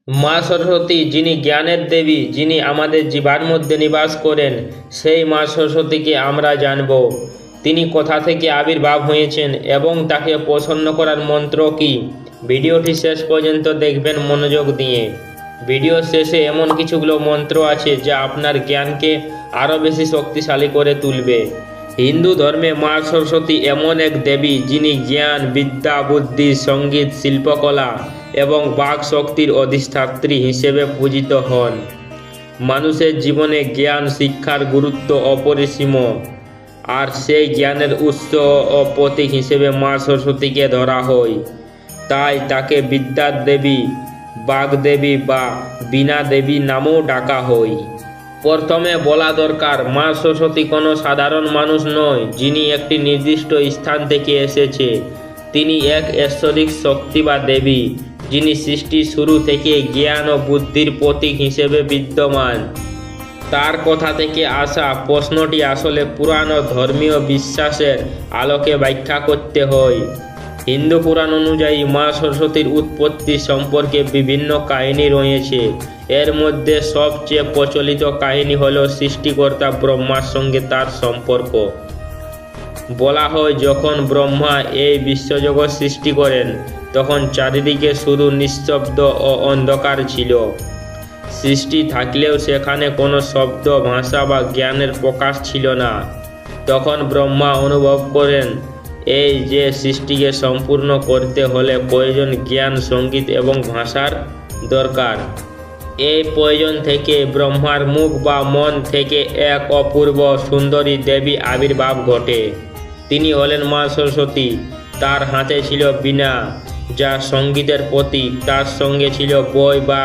মা সরস্বতী যিনি জ্ঞানের দেবী, যিনি আমাদের জীবার মধ্যে নিবাস করেন, সেই মা সরস্বতীকে আমরা জানব। তিনি কোথা থেকে আবির্ভাব হয়েছেন এবং তাকে প্রসন্ন করার মন্ত্র কি। ভিডিওটি শেষ পর্যন্ত দেখবেন মনোযোগ দিয়ে। ভিডিও শেষে এমন কিছুগুলো মন্ত্র আছে যা আপনার জ্ঞানকে আরও বেশি শক্তিশালী করে তুলবে। হিন্দু ধর্মে মা সরস্বতী এমন এক দেবী যিনি জ্ঞান, বিদ্যা, বুদ্ধি, সঙ্গীত, শিল্পকলা এবং বাক শক্তির অধিষ্ঠাত্রী হিসেবে পূজিত হন। মানুষের জীবনে জ্ঞান শিক্ষার গুরুত্ব অপরিসীম, আর সেই জ্ঞানের উৎস ও প্রতীক হিসেবে মা সরস্বতীকে ধরা হয়। তাই তাকে বিদ্যার দেবী, বাগদেবী বা বীণা দেবী নামেও ডাকা হয়। প্রথমে বলা দরকার, মা সরস্বতী কোনো সাধারণ মানুষ নয় যিনি একটি নির্দিষ্ট স্থান থেকে এসেছে। তিনি এক ঐশ্বরিক শক্তি বা দেবী, যিনি সৃষ্টির শুরু থেকে জ্ঞান ও বুদ্ধির প্রতীক হিসেবে বিদ্যমান। তার কথা থেকে আসা প্রশ্নটি আসলে পুরানো ধর্মীয় বিশ্বাসের আলোকে ব্যাখ্যা করতে হয়। হিন্দু পুরাণ অনুযায়ী মা সরস্বতীর উৎপত্তি সম্পর্কে বিভিন্ন কাহিনী রয়েছে। এর মধ্যে সবচেয়ে প্রচলিত কাহিনী হল সৃষ্টিকর্তা ব্রহ্মার সঙ্গে তার সম্পর্ক। বলা হয়, যখন ব্রহ্মা এই বিশ্বজগৎ সৃষ্টি করেন তখন চারিদিকে শুধু নিস্তব্ধ ও অন্ধকার ছিল। সৃষ্টি থাকলেও সেখানে কোনো শব্দ, ভাষা বা জ্ঞানের প্রকাশ ছিল না। তখন ব্রহ্মা অনুভব করেন, এই যে সৃষ্টিকে সম্পূর্ণ করতে হলে প্রয়োজন জ্ঞান, সঙ্গীত এবং ভাষার দরকার। এই প্রয়োজন থেকে ব্রহ্মার মুখ বা মন থেকে এক অপূর্ব সুন্দরী দেবী আবির্ভাব ঘটে। তিনি হলেন মা সরস্বতী। তার হাতে ছিল বীণা, যা সঙ্গীতের প্রতীক। তার সঙ্গে ছিল বই বা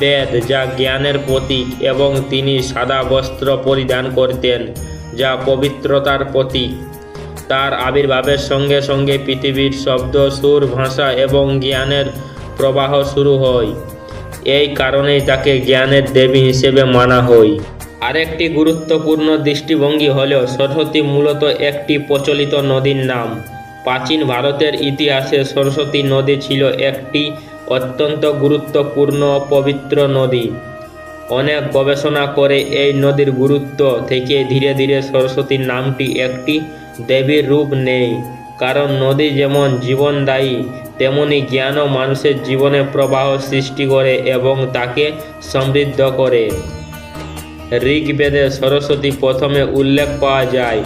বেদ, যা জ্ঞানের প্রতীক, এবং তিনি সাদা বস্ত্র পরিধান করতেন, যা পবিত্রতার প্রতীক। তার আবির্ভাবের সঙ্গে সঙ্গে পৃথিবীর শব্দ, সুর, ভাষা এবং জ্ঞানের প্রবাহ শুরু হয়। এই কারণেই তাকে জ্ঞানের দেবী হিসেবে মানা হয়। আরেকটি গুরুত্বপূর্ণ দৃষ্টিভঙ্গি হল সরস্বতী মূলত একটি প্রচলিত নদীর নাম। প্রাচীন ভারতের ইতিহাসে সরস্বতী নদী ছিল একটি অত্যন্ত গুরুত্বপূর্ণ পবিত্র নদী। অনেক গবেষণা করে এই নদীর গুরুত্ব থেকে ধীরে ধীরে সরস্বতীর নামটি একটি দেবীর রূপ নেয়। কারণ নদী যেমন জীবনদায়ী, তেমনি জ্ঞানও মানুষের জীবনে প্রবাহ সৃষ্টি করে এবং তাকে সমৃদ্ধ করে। ঋগ্বেদে সরস্বতী প্রথমে উল্লেখ পাওয়া যায়।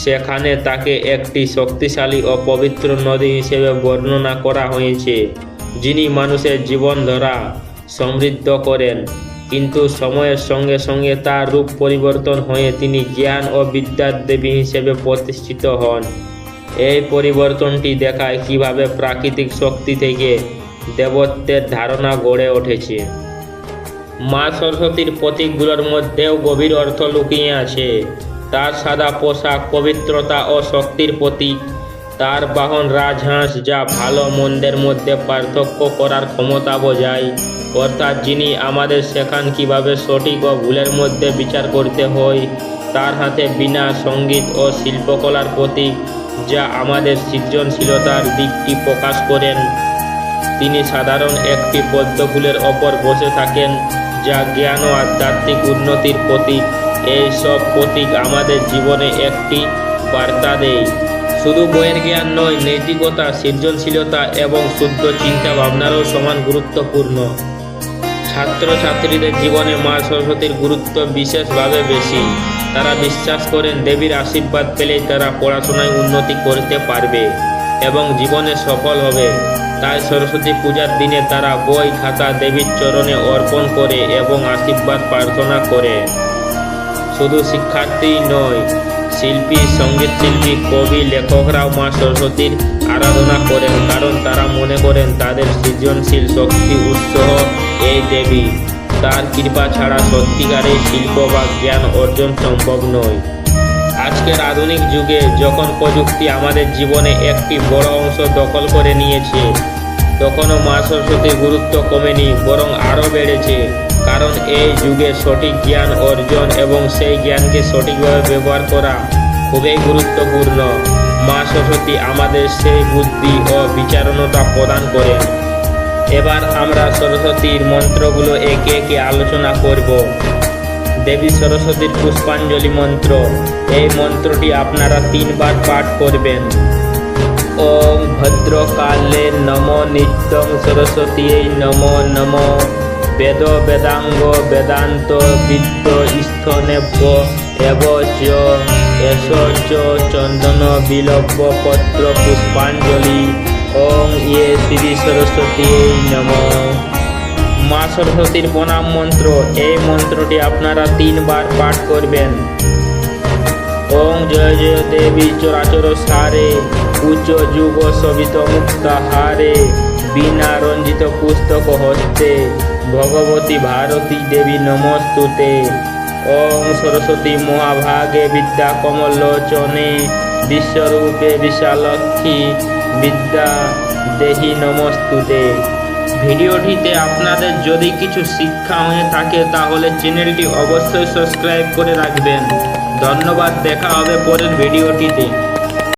সেখানে তাকে একটি শক্তিশালী ও পবিত্র নদী হিসেবে বর্ণনা করা হয়েছে, যিনি মানুষের জীবনধারা সমৃদ্ধ করেন। কিন্তু সময়ের সঙ্গে সঙ্গে তার রূপ পরিবর্তন হয়ে তিনি জ্ঞান ও বিদ্যার দেবী হিসেবে প্রতিষ্ঠিত হন। এই পরিবর্তনটি দেখায় কিভাবে প্রাকৃতিক শক্তি থেকে দেবত্বের ধারণা গড়ে উঠেছে। মা সরস্বতীর প্রতীকগুলোর মধ্যেও গভীর অর্থ লুকিয়ে আছে। তার সাদা পোশাক পবিত্রতা ও শক্তির প্রতীক। তার বাহন রাজহাঁস, যা ভালো মন্দের মধ্যে পার্থক্য করার ক্ষমতা বোঝায়, অর্থাৎ যিনি আমাদের শেখান কিভাবে সঠিক ও ভুলের মধ্যে বিচার করতে হয়। তার হাতে বীণা, সঙ্গীত ও শিল্পকলার প্রতীক, যা আমাদের সৃজনশীলতার দিকটি প্রকাশ করেন। তিনি সাধারণ একটি পদ্মফুলের ওপর বসে থাকেন, যা জ্ঞান ও আধ্যাত্মিক উন্নতির প্রতীক। এই সব প্রতীক আমাদের জীবনে একটি বার্তা দেয়। শুধু বইয়ের জ্ঞান নয়, নৈতিকতা, সৃজনশীলতা এবং শুদ্ধ চিন্তা ভাবনারও সমান গুরুত্বপূর্ণ। ছাত্রছাত্রীদের জীবনে মা সরস্বতীর গুরুত্ব বিশেষভাবে বেশি। তারা বিশ্বাস করেন দেবীর আশীর্বাদ পেলেই তারা পড়াশোনায় উন্নতি করতে পারবে এবং জীবনে সফল হবে। তাই সরস্বতী পূজার দিনে তারা বই খাতা দেবীর চরণে অর্পণ করে এবং আশীর্বাদ প্রার্থনা করে। শুধু শিক্ষার্থীই নয়, শিল্পী, সঙ্গীতশিল্পী, কবি, লেখকরাও মা সরস্বতীর আরাধনা করেন, কারণ তারা মনে করেন তাদের সৃজনশীল শক্তি উৎস এই দেবী। তার কৃপা ছাড়া সত্যিকারের শিল্প বা জ্ঞান অর্জন সম্ভব নয়। আজকের আধুনিক যুগে যখন প্রযুক্তি আমাদের জীবনে একটি বড় অংশ দখল করে নিয়েছে, তখনও মা সরস্বতীর গুরুত্ব কমেনি, বরং আরও বেড়েছে। কারণ এই যুগে সঠিক জ্ঞান অর্জন এবং সেই জ্ঞানকে সঠিকভাবে ব্যবহার করা খুবই গুরুত্বপূর্ণ। মা সরস্বতী আমাদের সেই বুদ্ধি ও বিচারণতা প্রদান করেন। এবার আমরা সরস্বতীর মন্ত্রগুলো একে একে আলোচনা করব। দেবী সরস্বতীর পুষ্পাঞ্জলি মন্ত্র। এই মন্ত্রটি আপনারা 3 বার পাঠ করবেন। ওম ভদ্রকালে নমো নিত্যং সরস্বতীयै নমো নমো বেদ বেদাঙ্গ বেদান্ত বিদ্য স্থনেভ্য এবচ এস চ চন্দন বিলব্য পত্র পুষ্পাঞ্জলি ওম ইয়ে শ্রী সরস্বতীयै নমঃ। মা সরস্বতীর প্রণাম মন্ত্র। এই মন্ত্রটি আপনারা 3 বার পাঠ করবেন। ওং জয় জয় দেবী চরাচর সারে উচ্চ যুগ শোভিত মুক্তাহারে বীণা রঞ্জিত পুস্তক হস্তে ভগবতী ভারতী দেবী নমস্তুতে। ওং সরস্বতী মহাভাগে বিদ্যা কমলোচনে বিশ্বরূপে বিশালক্ষী বিদ্যা দেহি নমস্তুতে। ভিডিওটিতে আপনাদের যদি কিছু শিক্ষা হয়ে থাকে তাহলে চ্যানেলটি অবশ্যই সাবস্ক্রাইব করে রাখবেন। ধন্যবাদ, দেখা হবে পরের ভিডিওটিতে।